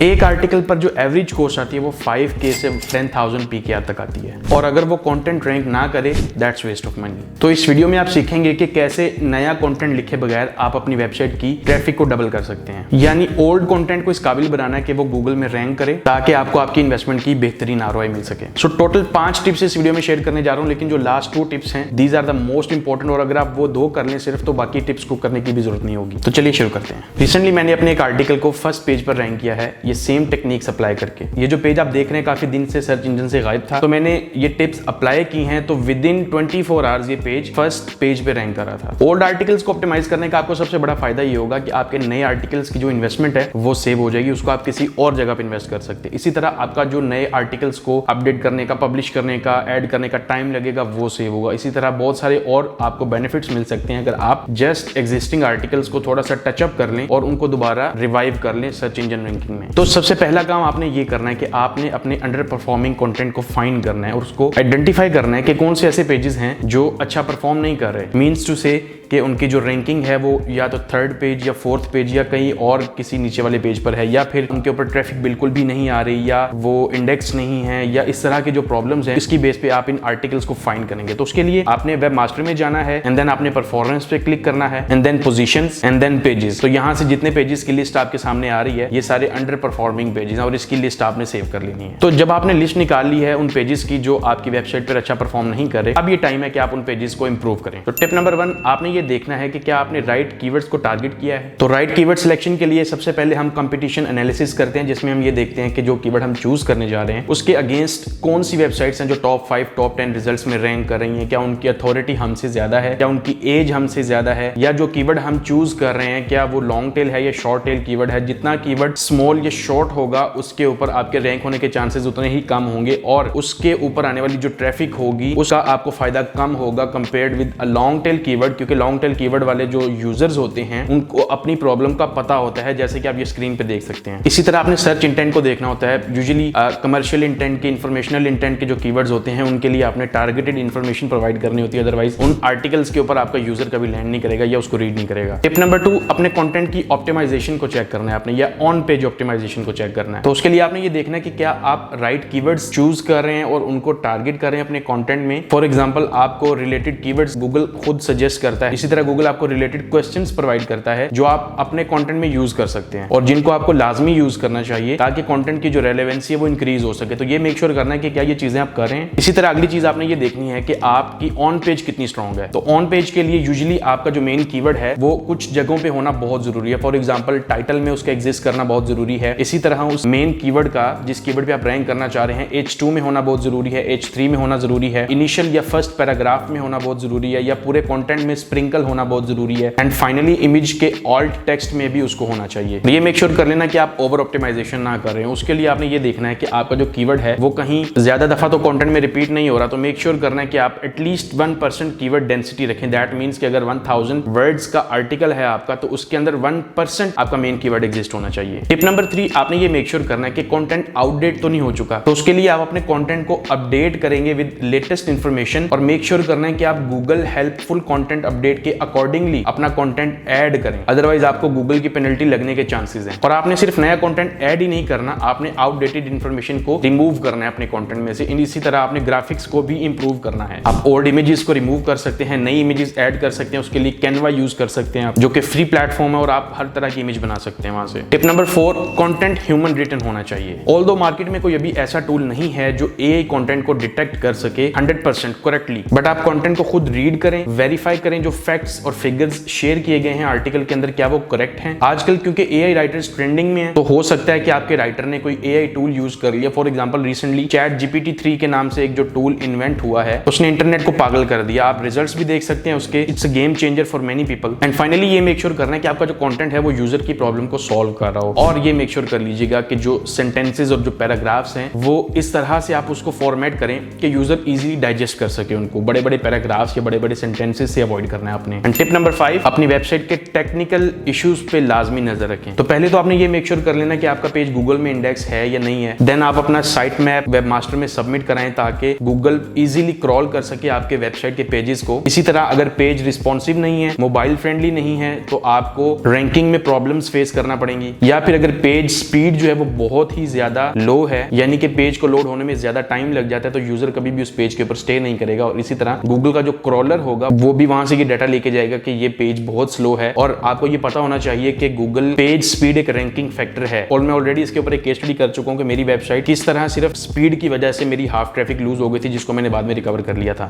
एक आर्टिकल पर जो एवरेज कॉस्ट आती है वो 5K से 10,000 PKR तक आती है, और अगर वो कंटेंट रैंक ना करे दैट्स वेस्ट ऑफ मनी। तो इस वीडियो में आप सीखेंगे कि कैसे नया कंटेंट लिखे बगैर आप अपनी वेबसाइट की ट्रैफिक को डबल कर सकते हैं, यानी ओल्ड कंटेंट को इस काबिल बनाना है कि वो गूगल में रैंक करे ताकि आपको आपकी इन्वेस्टमेंट की बेहतरीन ROI मिल सके। सो टोटल 5 टिप्स इस वीडियो में शेयर करने जा रहा हूं, लेकिन जो लास्ट 2 टिप्स हैं these are the most important, और अगर आप वो 2 कर लें सिर्फ तो बाकी टिप्स को करने की भी जरूरत नहीं होगी। तो चलिए शुरू करते हैं। रिसेंटली मैंने अपने एक आर्टिकल को फर्स्ट पेज पर रैंक किया है, ये सेम टेक्निक्स अप्लाई करके। ये जो पेज आप देख रहे हैं काफी दिन से सर्च इंजन से गायब था, तो मैंने ये टिप्स अप्लाई की हैं, तो विद इन 24 आवर्स ये पेज फर्स्ट पेज पे रैंक कर रहा था। ओल्ड आर्टिकल्स को ऑप्टिमाइज करने का आपको सबसे बड़ा फायदा ये होगा कि आपके नए आर्टिकल्स की जो इन्वेस्टमेंट है वो सेव हो जाएगी, उसको आप किसी और जगह पे इन्वेस्ट कर सकते हैं। इसी तरह आपका जो नए आर्टिकल्स को अपडेट करने का, पब्लिश करने का, ऐड करने का टाइम लगेगा वो सेव होगा। इसी तरह बहुत सारे और आपको बेनिफिट्स मिल सकते हैं अगर आप जस्ट एग्जिस्टिंग आर्टिकल्स को थोड़ा सा टचअप कर लें और उनको दोबारा रिवाइव कर लें सर्च इंजन रैंकिंग में। तो सबसे पहला काम आपने ये करना है कि आपने अपने अंडर परफॉर्मिंग कंटेंट को फाइंड करना है और उसको आइडेंटिफाई करना है कि कौन से ऐसे पेजेस हैं जो अच्छा परफॉर्म नहीं कर रहे। मीन्स टू से कि उनकी जो रैंकिंग है वो या तो 3rd पेज या 4th पेज या कहीं और किसी नीचे वाले पेज पर है, या फिर उनके ऊपर ट्रैफिक बिल्कुल भी नहीं आ रही, या वो इंडेक्स नहीं है, या इस तरह के जो प्रॉब्लम्स हैं इसकी बेस पे आप इन आर्टिकल्स को फाइंड करेंगे। तो उसके लिए आपने वेब मास्टर में जाना है एंड देन आपने परफॉर्मेंस पे क्लिक करना है and then positions and then pages. तो यहाँ से जितने पेजेस की लिस्ट आपके सामने आ रही है ये सारे अंडर परफॉर्मिंग पेजेस हैं और इसकी लिस्ट आपने सेव कर लेनी है। तो जब आपने लिस्ट निकाल ली है उन पेजेस की जो आपकी वेबसाइट पर अच्छा परफॉर्म नहीं कर रहे, अब ये टाइम है कि आप उन पेजेस को इंप्रूव करें। तो टिप नंबर 1 आपने ये देखना है कि क्या आपने राइट कीवर्ड्स को टारगेट किया है। तो राइट कीवर्ड सिलेक्शन के लिए सबसे पहले हम कंपटीशन एनालिसिस करते हैं, जिसमें हम ये देखते हैं कि जो कीवर्ड हम चूज करने जा रहे हैं उसके अगेंस्ट कौन सी वेबसाइट्स हैं जो टॉप 5 टॉप 10 रिजल्ट्स में रैंक कर रही हैं। क्या उनकी अथॉरिटी हमसे ज्यादा है, क्या उनकी एज हमसे ज्यादा है, या जो कीवर्ड हम चूज कर रहे हैं क्या वो लॉन्ग टेल है या शॉर्ट टेल कीवर्ड है। जितना कीवर्ड स्मॉल या शॉर्ट होगा उसके ऊपर आपके रैंक होने के चांसेस उतने ही कम होंगे, और उसके ऊपर आने वाली जो ट्रैफिक होगी उसका आपको फायदा कम होगा compared with a long tail keyword, क्योंकि लॉन्ग टेल कीवर्ड वाले जो यूजर्स होते हैं उनको अपनी प्रॉब्लम का पता होता है, जैसे कि आप ये स्क्रीन पे देख सकते हैं। इसी तरह आपने सर्च इंटेंट को देखना होता है। यूजुअली कमर्शियल इंटेंट के, इंफॉर्मेशनल इंटेंट के जो कीवर्ड्स होते हैं उनके लिए आपने टारगेटेड इंफॉर्मेशन प्रोवाइड करनी होती है, अदरवाइज उन आर्टिकल्स के ऊपर आपका यूजर कभी लैंड नहीं करेगा या उसको रीड नहीं करेगा। टिप नंबर 2 अपने कंटेंट की ऑप्टिमाइजेशन को चेक करना है आपने, या ऑन पेज ऑप्टिमाइजेशन को चेक करना है। तो उसके लिए आपने ये देखना है कि क्या आप राइट कीवर्ड्स चूज कर रहे हैं और उनको टारगेट कर रहे हैं अपने कंटेंट में। फॉर एग्जांपल आपको रिलेटेड कीवर्ड्स गूगल खुद सजेस्ट करता है, इसी तरह गूगल आपको रिलेटेड क्वेश्चंस प्रोवाइड करता है जो आप अपने कंटेंट में यूज कर सकते हैं और जिनको आपको लाजमी यूज करना चाहिए ताकि कंटेंट की जो रेलेवेंसी है वो इंक्रीज हो सके। तो ये मेक श्योर करना है कि क्या ये चीजें आप कर रहे हैं। इसी तरह अगली चीज आपने ये देखनी है कि आपकी ऑन पेज कितनी स्ट्रांग है। तो ऑन पेज के लिए यूजुअली आपका जो मेन कीवर्ड है वो कुछ जगहों पे होना बहुत जरूरी है। फॉर एग्जांपल टाइटल में उसका एग्जिस्ट करना बहुत जरूरी है। इसी तरह उस मेन कीवर्ड का जिस कीवर्ड पे आप रैंक करना चाह रहे हैं H2 में होना बहुत जरूरी है, H3 में होना जरूरी है, इनिशियल या फर्स्ट पैराग्राफ में होना बहुत जरूरी है, या पूरे कंटेंट में स्प्रिंकल होना बहुत जरूरी है, एंड फाइनली इमेज के ऑल्ट टेक्स्ट में भी उसको होना चाहिए। ये मेक श्योर कर लेना कि आप ओवर ऑप्टिमाइजेशन ना कर रहे हैं। उसके लिए आपने ये देखना है कि आपका जो कीवर्ड है वो कहीं ज्यादा दफा तो कंटेंट में रिपीट नहीं हो रहा। तो मेक श्योर करना है कि आप एटलीस्ट 1% कीवर्ड डेंसिटी रखें। दैट मींस कि अगर 1000 वर्ड्स का आर्टिकल है आपका तो उसके अंदर 1% आपका मेन कीवर्ड एग्जिस्ट होना चाहिए। टिप नंबर 3 आपने ये मेक श्योर करना है कि कंटेंट आउटडेट तो नहीं हो चुका। तो उसके लिए आप अपने कंटेंट को अपडेट करेंगे विद लेटेस्ट इंफॉर्मेशन, और मेक श्योर करना है कि आप गूगल हेल्पफुल कंटेंट अपडेट के अकॉर्डिंगली अपना कंटेंट ऐड करें, अदरवाइज आपको गूगल की पेनल्टी लगने के चांसेस हैं। और आपने सिर्फ नया कंटेंट ऐड ही नहीं करना, आपने आउटडेटेड इंफॉर्मेशन को रिमूव करना है अपने कंटेंट में से। इसी तरह आपने ग्राफिक्स को भी इंप्रूव करना है। आप ओल्ड इमेजेस को रिमूव कर सकते हैं, नई इमेजेस ऐड कर सकते हैं। उसके लिए कैनवा यूज कर सकते हैं आप, जो कि फ्री प्लेटफॉर्म है और आप हर तरह की इमेज बना सकते हैं वहां से। Tip number 4 content human written होना चाहिए। ऑल्दो मार्केट में कोई अभी ऐसा टूल नहीं है जो एआई कंटेंट को डिटेक्ट कर सके 100% करेक्टली, बट आप कंटेंट को खुद रीड करें, वेरीफाई करें जो फैक्ट्स और फिगर्स शेयर किए गए हैं आर्टिकल के अंदर क्या वो करेक्ट हैं। आजकल क्योंकि एआई राइटर्स ट्रेंडिंग में है तो हो सकता है कि आपके राइटर ने कोई एआई टूल यूज कर लिया। For example recently chat GPT-3 के नाम से एक जो टूल इन्वेंट हुआ है उसने इंटरनेट को पागल कर दिया। आप रिजल्ट्स भी देख सकते हैं उसके। It's a game changer for many people. And finally ये मेक श्योर करना है कि आपका जो कंटेंट है वो यूजर की प्रॉब्लम को सॉल्व कर रहा हो, और ये मेक श्योर कर लीजिएगा कि जो सेंटेंसेस और जो पैराग्राफ्स हैं वो इस तरह से आप उसको फॉर्मेट करें कि यूजर इजीली डाइजेस्ट कर सके उनको। बड़े बड़े पैराग्राफ्स या बड़े बड़े सेंटेंसेस से अवॉइड करना रखना है आपने। टिप नंबर 5, अपनी वेबसाइट के टेक्निकल इश्यूज पे लाजमी नजर रखें। तो पहले तो आपने ये मेक श्योर कर लेना कि आपका पेज गूगल में इंडेक्स है या नहीं है। देन आप अपना साइट मैप वेबमास्टर में सबमिट कराएं ताकि गूगल इजीली क्रॉल कर सके आपके वेबसाइट के पेजेस को। इसी तरह अगर पेज रिस्पॉन्सिव नहीं है, मोबाइल फ्रेंडली नहीं है, तो आपको रैंकिंग में प्रॉब्लम्स फेस करना पड़ेंगी। या फिर अगर पेज स्पीड जो है वो बहुत ही ज्यादा लो है, यानी कि पेज को लोड होने में ज्यादा टाइम लग जाता है, तो यूजर कभी भी उस पेज के ऊपर स्टे नहीं करेगा। और इसी तरह गूगल का जो क्रॉलर होगा वो भी वहां से ये डाटा लेके जाएगा कि ये पेज बहुत स्लो है। और आपको ये पता होना चाहिए कि गूगल पेज स्पीड एक रैंकिंग फैक्टर है। और मैं ऑलरेडी इसके ऊपर एक केस स्टडी कर चुका हूं कि मेरी वेबसाइट किस तरह सिर्फ स्पीड की वजह से मेरी हाफ ट्रैफिक लूज हो गई थी, जिसको मैंने बाद में रिकवर कर लिया था।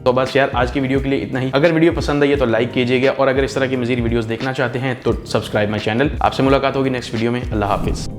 तो बस यार, आज की वीडियो के लिए इतना ही। अगर वीडियो पसंद आई है तो लाइक कीजिएगा, और अगर इस तरह की मजीद वीडियोस देखना चाहते हैं तो सब्सक्राइब माय चैनल। आपसे मुलाकात होगी नेक्स्ट वीडियो में। अल्लाह हाफिज।